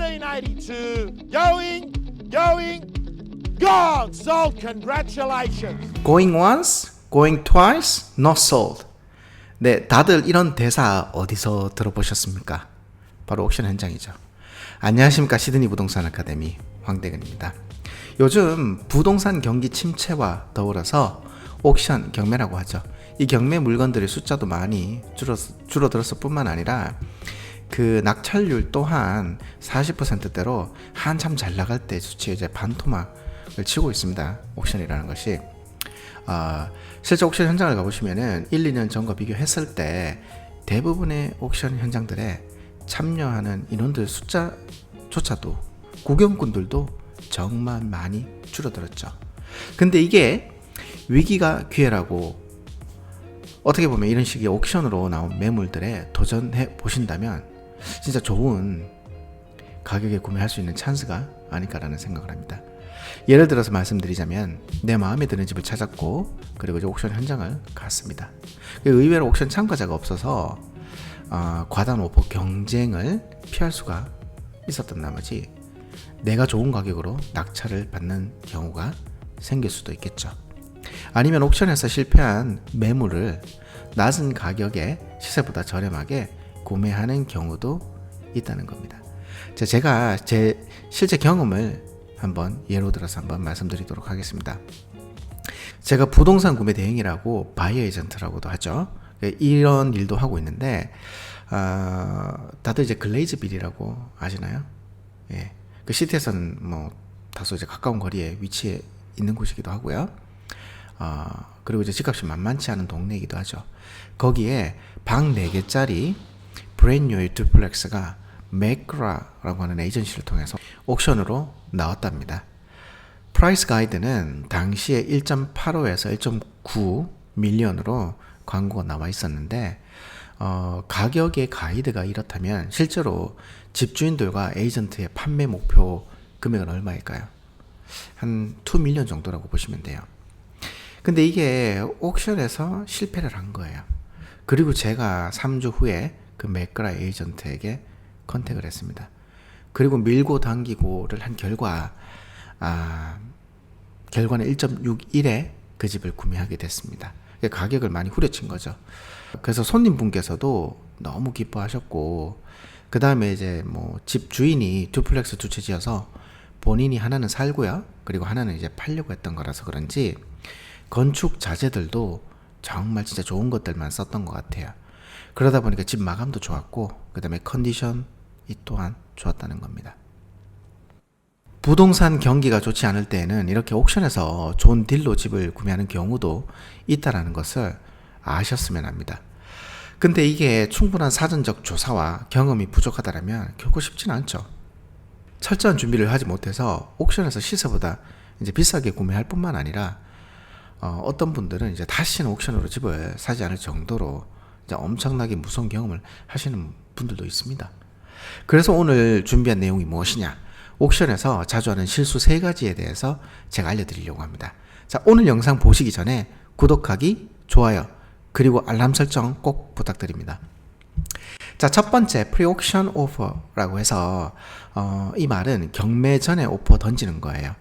1982, gone. Sold. Congratulations. Going once, going twice, not sold. 네, 다들 이런 대사 어디서 들어보셨습니까? 바로 옥션 현장이죠. 안녕하십니까. 시드니 부동산 아카데미 황대근입니다. 요즘 부동산 경기 침체와 더불어서 옥션 경매라고 하죠. 이 경매 물건들의 숫자도 많이 줄어들었을 뿐만 아니라 그 낙찰률 또한 40%대로 한참 잘 나갈 때 수치에 이제 반토막을 치고 있습니다. 옥션이라는 것이. 실제 옥션 현장을 가보시면은 1, 2년 전과 비교했을 때 대부분의 옥션 현장들에 참여하는 인원들 숫자조차도 구경꾼들도 정말 많이 줄어들었죠. 근데 이게 위기가 기회라고 어떻게 보면 이런 식의 옥션으로 나온 매물들에 도전해 보신다면 진짜 좋은 가격에 구매할 수 있는 찬스가 아닐까라는 생각을 합니다. 예를 들어서 말씀드리자면 내 마음에 드는 집을 찾았고 그리고 이제 옥션 현장을 갔습니다. 의외로 옥션 참가자가 없어서 과다한 오퍼 경쟁을 피할 수가 있었던 나머지 내가 좋은 가격으로 낙찰을 받는 경우가 생길 수도 있겠죠. 아니면 옥션에서 실패한 매물을 낮은 가격에 시세보다 저렴하게 구매하는 경우도 있다는 겁니다. 제가 제 실제 경험을 한번 예로 들어서 한번 말씀드리도록 하겠습니다. 제가 부동산 구매 대행이라고 바이어 에이전트라고도 하죠. 이런 일도 하고 있는데 다들 이제 글레이즈 빌이라고 아시나요? 예. 그 시티에서는 뭐 다소 이제 가까운 거리에 위치해 있는 곳이기도 하고요. 그리고 이제 집값이 만만치 않은 동네이기도 하죠. 거기에 방 4개짜리 브랜뉴의 듀플렉스가 맥그라라고 하는 에이전시를 통해서 옥션으로 나왔답니다. 프라이스 가이드는 당시에 1.85에서 1.9 밀리언으로 광고가 나와 있었는데 가격의 가이드가 이렇다면 실제로 집주인들과 에이전트의 판매 목표 금액은 얼마일까요? 한 2 밀리언 정도라고 보시면 돼요. 근데 이게 옥션에서 실패를 한 거예요. 그리고 제가 3주 후에 그 맥그라 에이전트에게 컨택을 했습니다. 그리고 밀고 당기고를 한 결과 결과는 1.61에 그 집을 구매하게 됐습니다. 가격을 많이 후려친 거죠. 그래서 손님분께서도 너무 기뻐하셨고 그 다음에 이제 뭐 집 주인이 듀플렉스 2채 지어서 본인이 하나는 살고요. 그리고 하나는 이제 팔려고 했던 거라서 그런지 건축 자재들도 정말 진짜 좋은 것들만 썼던 것 같아요. 그러다 보니까 집 마감도 좋았고 그 다음에 컨디션이 또한 좋았다는 겁니다. 부동산 경기가 좋지 않을 때에는 이렇게 옥션에서 좋은 딜로 집을 구매하는 경우도 있다는 것을 아셨으면 합니다. 근데 이게 충분한 사전적 조사와 경험이 부족하다면 결코 쉽지는 않죠. 철저한 준비를 하지 못해서 옥션에서 시세보다 이제 비싸게 구매할 뿐만 아니라 어떤 분들은 이제 다시는 옥션으로 집을 사지 않을 정도로 이제 엄청나게 무서운 경험을 하시는 분들도 있습니다. 그래서 오늘 준비한 내용이 무엇이냐? 옥션에서 자주 하는 실수 3가지에 대해서 제가 알려드리려고 합니다. 자, 오늘 영상 보시기 전에 구독하기, 좋아요, 그리고 알람 설정 꼭 부탁드립니다. 자, 첫 번째 프리옥션 오퍼라고 해서 이 말은 경매 전에 오퍼 던지는 거예요.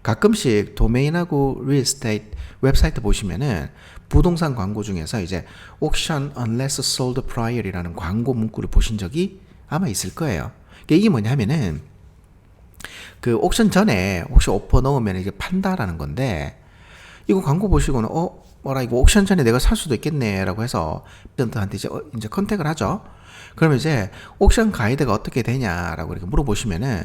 가끔씩 도메인하고 리얼스테이트 웹사이트 보시면은 부동산 광고 중에서 이제 auction unless sold prior이라는 광고 문구를 보신 적이 아마 있을 거예요. 이게 뭐냐면은 그 옥션 전에 혹시 오퍼 넣으면 이게 판다라는 건데 이거 광고 보시고는 뭐라 이거 옥션 전에 내가 살 수도 있겠네라고 해서 에이전트한테 이제 컨택을 하죠. 그러면 이제 옥션 가이드가 어떻게 되냐라고 이렇게 물어보시면은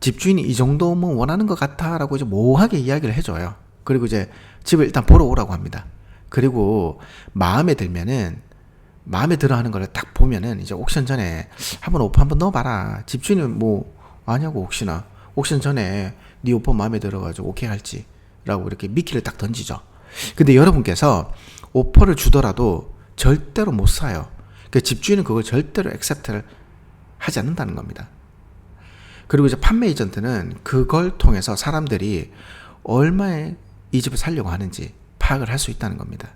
집주인이 이 정도면 원하는 것 같아라고 이제 모호하게 이야기를 해줘요. 그리고 이제 집을 일단 보러 오라고 합니다. 그리고 마음에 들면은 마음에 들어 하는 걸 딱 보면은 이제 옥션 전에 한번 오퍼 한번 넣어봐라. 집주인은 뭐 아냐고 혹시나 옥션 전에 네 오퍼 마음에 들어가지고 오케이 할지 라고 이렇게 미끼를 딱 던지죠. 근데 여러분께서 오퍼를 주더라도 절대로 못 사요. 그 집주인은 그걸 절대로 액셉트를 하지 않는다는 겁니다. 그리고 이제 판매 에이전트는 그걸 통해서 사람들이 얼마에 이 집을 살려고 하는지 파악을 할 수 있다는 겁니다.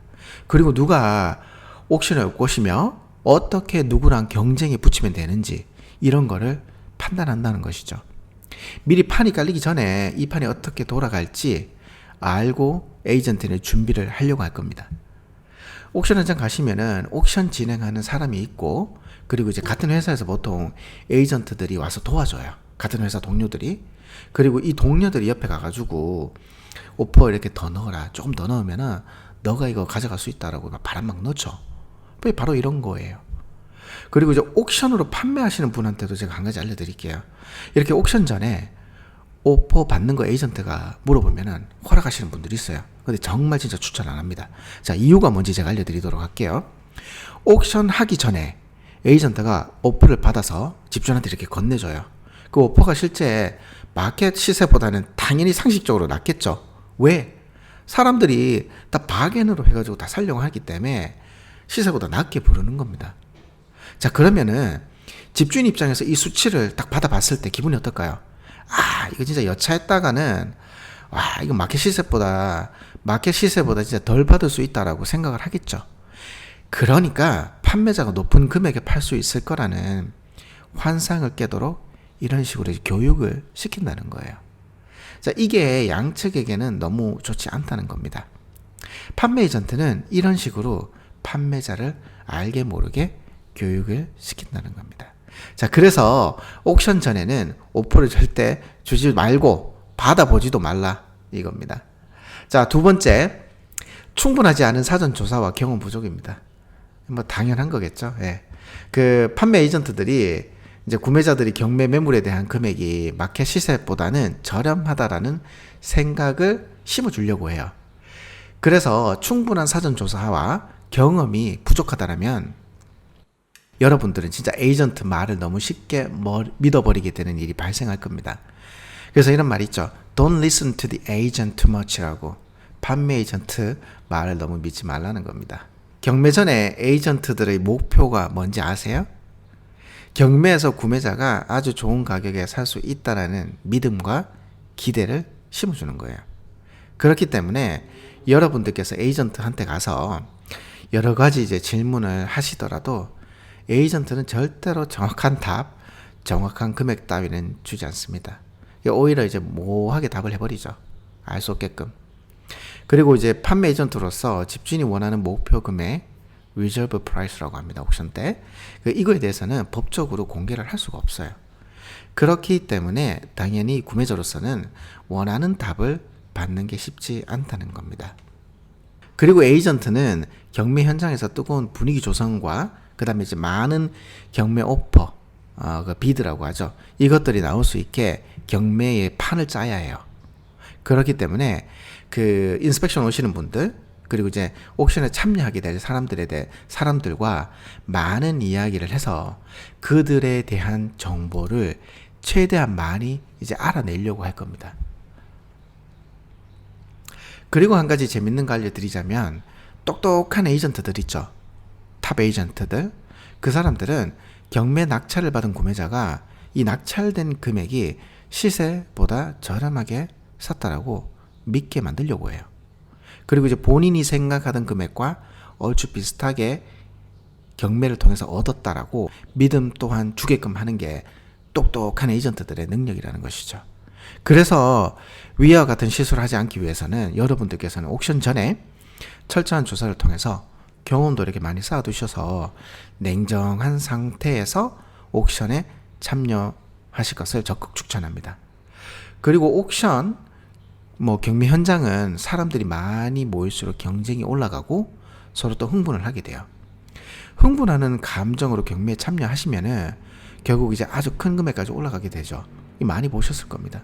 그리고 누가 옥션에 올 것이며 어떻게 누구랑 경쟁에 붙이면 되는지 이런 거를 판단한다는 것이죠. 미리 판이 깔리기 전에 이 판이 어떻게 돌아갈지 알고 에이전트는 준비를 하려고 할 겁니다. 옥션 현장 가시면은 옥션 진행하는 사람이 있고, 그리고 이제 같은 회사에서 보통 에이전트들이 와서 도와줘요. 같은 회사 동료들이. 그리고 이 동료들이 옆에 가가지고 오퍼 이렇게 더 넣어라, 조금 더 넣으면은 너가 이거 가져갈 수 있다라고 바람 막 넣죠. 바로 이런 거예요. 그리고 이제 옥션으로 판매하시는 분한테도 제가 한 가지 알려드릴게요. 이렇게 옥션 전에 오퍼 받는 거 에이전트가 물어보면은 허락하시는 분들이 있어요. 근데 정말 진짜 추천 안 합니다. 자, 이유가 뭔지 제가 알려드리도록 할게요. 옥션 하기 전에 에이전트가 오퍼를 받아서 집주인한테 이렇게 건네줘요. 그 오퍼가 실제 마켓 시세보다는 당연히 상식적으로 낮겠죠. 왜? 사람들이 다 바겐으로 해가지고 다 살려고 하기 때문에 시세보다 낮게 부르는 겁니다. 자, 그러면은 집주인 입장에서 이 수치를 딱 받아봤을 때 기분이 어떨까요? 아, 이거 진짜 여차했다가는 와, 이거 마켓 시세보다 진짜 덜 받을 수 있다라고 생각을 하겠죠. 그러니까 판매자가 높은 금액에 팔 수 있을 거라는 환상을 깨도록 이런 식으로 교육을 시킨다는 거예요. 자, 이게 양측에게는 너무 좋지 않다는 겁니다. 판매 에이전트는 이런 식으로 판매자를 알게 모르게 교육을 시킨다는 겁니다. 자, 그래서 옥션 전에는 오퍼를 절대 주지 말고 받아보지도 말라, 이겁니다. 자, 두 번째, 충분하지 않은 사전 조사와 경험 부족입니다. 뭐 당연한 거겠죠. 예. 그 판매 에이전트들이 이제 구매자들이 경매 매물에 대한 금액이 마켓 시세보다는 저렴하다라는 생각을 심어주려고 해요. 그래서 충분한 사전 조사와 경험이 부족하다면 여러분들은 진짜 에이전트 말을 너무 쉽게 믿어버리게 되는 일이 발생할 겁니다. 그래서 이런 말이 있죠. Don't listen to the agent too much라고. 판매 에이전트 말을 너무 믿지 말라는 겁니다. 경매 전에 에이전트들의 목표가 뭔지 아세요? 경매에서 구매자가 아주 좋은 가격에 살 수 있다라는 믿음과 기대를 심어주는 거예요. 그렇기 때문에 여러분들께서 에이전트한테 가서 여러 가지 이제 질문을 하시더라도 에이전트는 절대로 정확한 답, 정확한 금액 따위는 주지 않습니다. 오히려 이제 모호하게 답을 해버리죠. 알 수 없게끔. 그리고 이제 판매 에이전트로서 집주인이 원하는 목표 금액, 리저브 프라이스라고 합니다. 옥션 때. 이거에 대해서는 법적으로 공개를 할 수가 없어요. 그렇기 때문에 당연히 구매자로서는 원하는 답을 받는 게 쉽지 않다는 겁니다. 그리고 에이전트는 경매 현장에서 뜨거운 분위기 조성과 그 다음에 이제 많은 경매 오퍼, 그 비드라고 하죠. 이것들이 나올 수 있게 경매의 판을 짜야 해요. 그렇기 때문에 그 인스펙션 오시는 분들, 그리고 이제 옥션에 참여하게 될 사람들과 많은 이야기를 해서 그들에 대한 정보를 최대한 많이 이제 알아내려고 할 겁니다. 그리고 한 가지 재밌는 거 알려드리자면, 똑똑한 에이전트들 있죠. 탑 에이전트들. 그 사람들은 경매 낙찰을 받은 구매자가 이 낙찰된 금액이 시세보다 저렴하게 샀다라고 믿게 만들려고 해요. 그리고 이제 본인이 생각하던 금액과 얼추 비슷하게 경매를 통해서 얻었다라고 믿음 또한 주게끔 하는 게 똑똑한 에이전트들의 능력이라는 것이죠. 그래서 위와 같은 실수를 하지 않기 위해서는 여러분들께서는 옥션 전에 철저한 조사를 통해서 경험도 이렇게 많이 쌓아두셔서 냉정한 상태에서 옥션에 참여하실 것을 적극 추천합니다. 그리고 옥션 경매 현장은 사람들이 많이 모일수록 경쟁이 올라가고 서로 또 흥분을 하게 돼요. 흥분하는 감정으로 경매에 참여하시면은 결국 이제 아주 큰 금액까지 올라가게 되죠. 많이 보셨을 겁니다.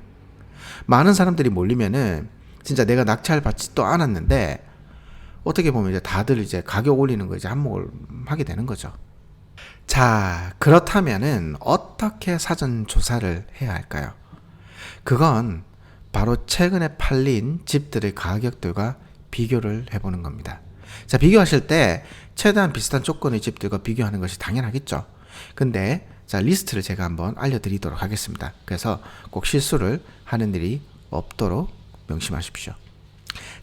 많은 사람들이 몰리면은 진짜 내가 낙찰 받지도 않았는데 어떻게 보면 이제 다들 이제 가격 올리는 거 이제 한몫을 하게 되는 거죠. 자, 그렇다면은 어떻게 사전 조사를 해야 할까요? 그건 바로 최근에 팔린 집들의 가격들과 비교를 해보는 겁니다. 자, 비교하실 때 최대한 비슷한 조건의 집들과 비교하는 것이 당연하겠죠. 근데 자, 리스트를 제가 한번 알려드리도록 하겠습니다. 그래서 꼭 실수를 하는 일이 없도록 명심하십시오.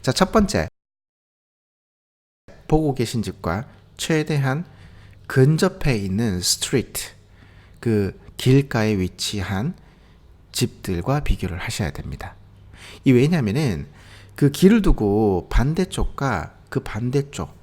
자, 첫 번째, 보고 계신 집과 최대한 근접해 있는 스트리트, 그 길가에 위치한 집들과 비교를 하셔야 됩니다. 이 왜냐면은 그 길을 두고 반대쪽과 그 반대쪽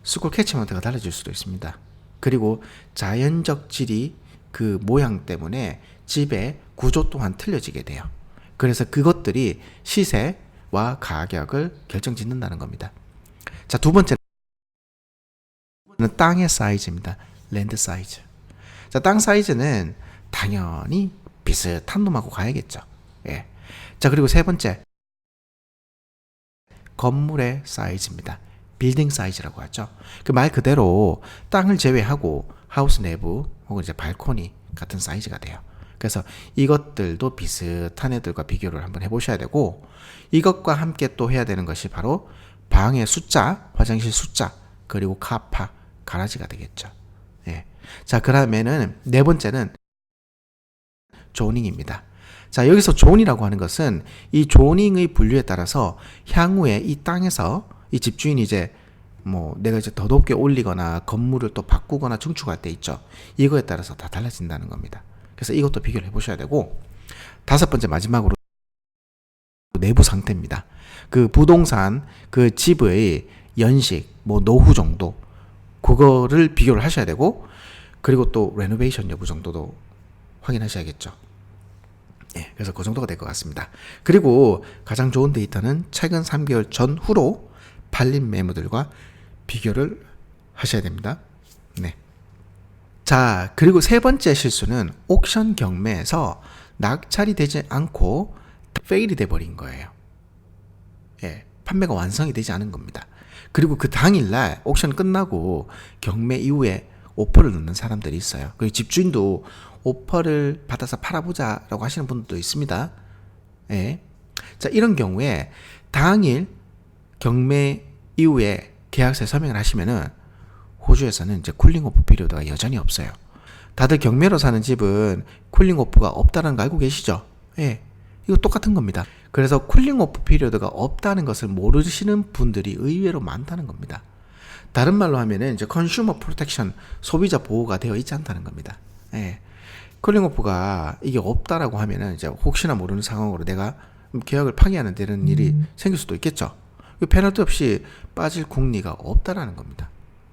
스콜 캐치먼트가 달라질 수도 있습니다. 그리고 자연적 질이 그 모양 때문에 집의 구조 또한 틀려지게 돼요. 그래서 그것들이 시세와 가격을 결정짓는다는 겁니다. 자, 두 번째는 땅의 사이즈입니다. 랜드 사이즈. 자, 땅 사이즈는 당연히 비슷한 놈하고 가야겠죠. 예. 자, 그리고 세 번째, 건물의 사이즈입니다. 빌딩 사이즈라고 하죠. 그 말 그대로 땅을 제외하고 하우스 내부 혹은 이제 발코니 같은 사이즈가 돼요. 그래서 이것들도 비슷한 애들과 비교를 한번 해보셔야 되고, 이것과 함께 또 해야 되는 것이 바로 방의 숫자, 화장실 숫자, 그리고 카파, 가라지가 되겠죠. 예. 자, 그러면은 네 번째는 조닝입니다. 자, 여기서 존이라고 하는 것은 이 조닝의 분류에 따라서 향후에 이 땅에서 이 집주인이 이제 뭐 내가 이제 더 높게 올리거나 건물을 또 바꾸거나 증축할 때 있죠. 이거에 따라서 다 달라진다는 겁니다. 그래서 이것도 비교를 해보셔야 되고, 다섯 번째 마지막으로 내부 상태입니다. 그 부동산 그 집의 연식, 뭐 노후 정도, 그거를 비교를 하셔야 되고, 그리고 또 레노베이션 여부 정도도 확인하셔야겠죠. 예, 그래서 그 정도가 될 것 같습니다. 그리고 가장 좋은 데이터는 최근 3개월 전후로 팔린 매물들과 비교를 하셔야 됩니다. 네. 자, 그리고 세 번째 실수는 옥션 경매에서 낙찰이 되지 않고 페일이 돼버린 거예요. 예, 판매가 완성이 되지 않은 겁니다. 그리고 그 당일날 옥션 끝나고 경매 이후에 오퍼를 넣는 사람들이 있어요. 그리고 집주인도 오퍼를 받아서 팔아보자라고 하시는 분들도 있습니다. 예. 자, 이런 경우에 당일 경매 이후에 계약서에 서명을 하시면은 호주에서는 이제 쿨링오프 피리어드가 여전히 없어요. 다들 경매로 사는 집은 쿨링오프가 없다는 거 알고 계시죠? 예. 이거 똑같은 겁니다. 그래서 쿨링오프 피리어드가 없다는 것을 모르시는 분들이 의외로 많다는 겁니다. 다른 말로 하면은 이제 컨슈머 프로텍션, 소비자 보호가 되어 있지 않다는 겁니다. 예. 쿨링오프가 이게 없다라고 하면은 이제 혹시나 모르는 상황으로 내가 계약을 파기하는 데는 일이 생길 수도 있겠죠. 페널티 없이 빠질 궁리가 없다라는 겁니다.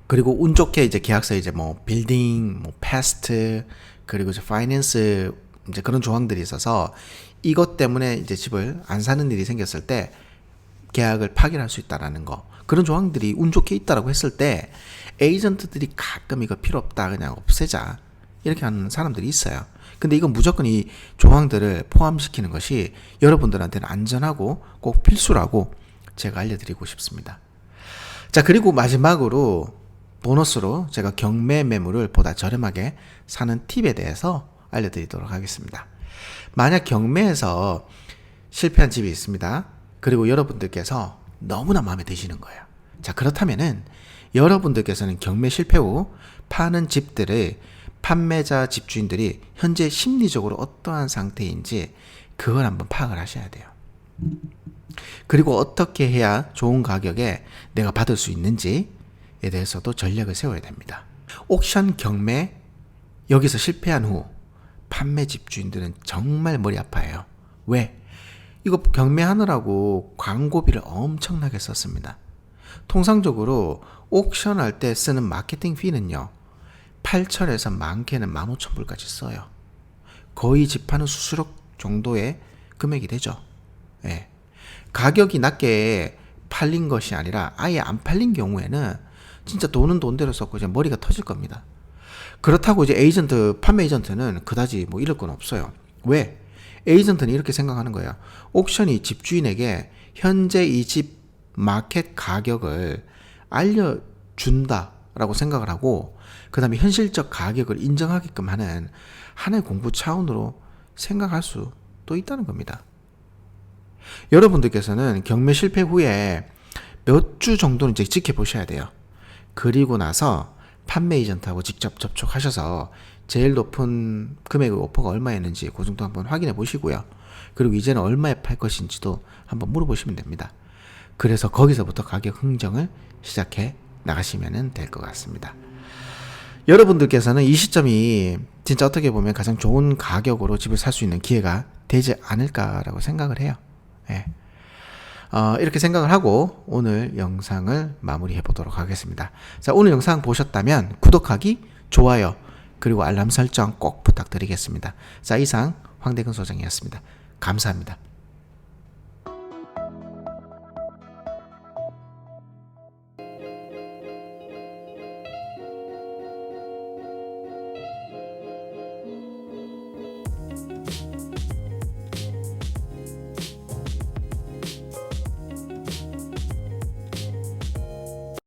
그리고 운 좋게 이제 계약서에 이제 뭐 빌딩, 뭐 패스트, 그리고 이제 파이낸스 이제 그런 조항들이 있어서 이것 때문에 이제 집을 안 사는 일이 생겼을 때 계약을 파기할 수 있다라는 거, 그런 조항들이 운 좋게 있다라고 했을 때 에이전트들이 가끔 이거 필요 없다 그냥 없애자 이렇게 하는 사람들이 있어요. 근데 이건 무조건 이 조항들을 포함시키는 것이 여러분들한테는 안전하고 꼭 필수라고 제가 알려드리고 싶습니다. 자, 그리고 마지막으로 보너스로 제가 경매 매물을 보다 저렴하게 사는 팁에 대해서 알려드리도록 하겠습니다. 만약 경매에서 실패한 집이 있습니다. 그리고 여러분들께서 너무나 마음에 드시는 거예요. 자, 그렇다면은 여러분들께서는 경매 실패 후 파는 집들의 판매자 집주인들이 현재 심리적으로 어떠한 상태인지 그걸 한번 파악을 하셔야 돼요. 그리고 어떻게 해야 좋은 가격에 내가 받을 수 있는지에 대해서도 전략을 세워야 됩니다. 옥션 경매 여기서 실패한 후 판매 집주인들은 정말 머리 아파해요. 왜? 이거 경매하느라고 광고비를 엄청나게 썼습니다. 통상적으로 옥션 할 때 쓰는 마케팅 피는요, 8,000에서 많게는 15,000불까지 써요. 거의 집 파는 수수료 정도의 금액이 되죠. 예. 가격이 낮게 팔린 것이 아니라 아예 안 팔린 경우에는 진짜 돈은 돈대로 썼고 이제 머리가 터질 겁니다. 그렇다고 이제 판매 에이전트는 그다지 뭐 이럴 건 없어요. 왜? 에이전트는 이렇게 생각하는 거예요. 옥션이 집주인에게 현재 이 집 마켓 가격을 알려준다라고 생각을 하고, 그 다음에 현실적 가격을 인정하게끔 하는 하나의 공부 차원으로 생각할 수도 있다는 겁니다. 여러분들께서는 경매 실패 후에 몇 주 정도는 이제 지켜보셔야 돼요. 그리고 나서 판매 에이전트하고 직접 접촉하셔서 제일 높은 금액의 오퍼가 얼마였는지 그 정도 한번 확인해 보시고요. 그리고 이제는 얼마에 팔 것인지도 한번 물어보시면 됩니다. 그래서 거기서부터 가격 흥정을 시작해 나가시면 될 것 같습니다. 여러분들께서는 이 시점이 진짜 어떻게 보면 가장 좋은 가격으로 집을 살 수 있는 기회가 되지 않을까라고 생각을 해요. 예. 이렇게 생각을 하고 오늘 영상을 마무리해 보도록 하겠습니다. 자, 오늘 영상 보셨다면 구독하기, 좋아요, 그리고 알람 설정 꼭 부탁드리겠습니다. 자, 이상 황대근 소장이었습니다. 감사합니다.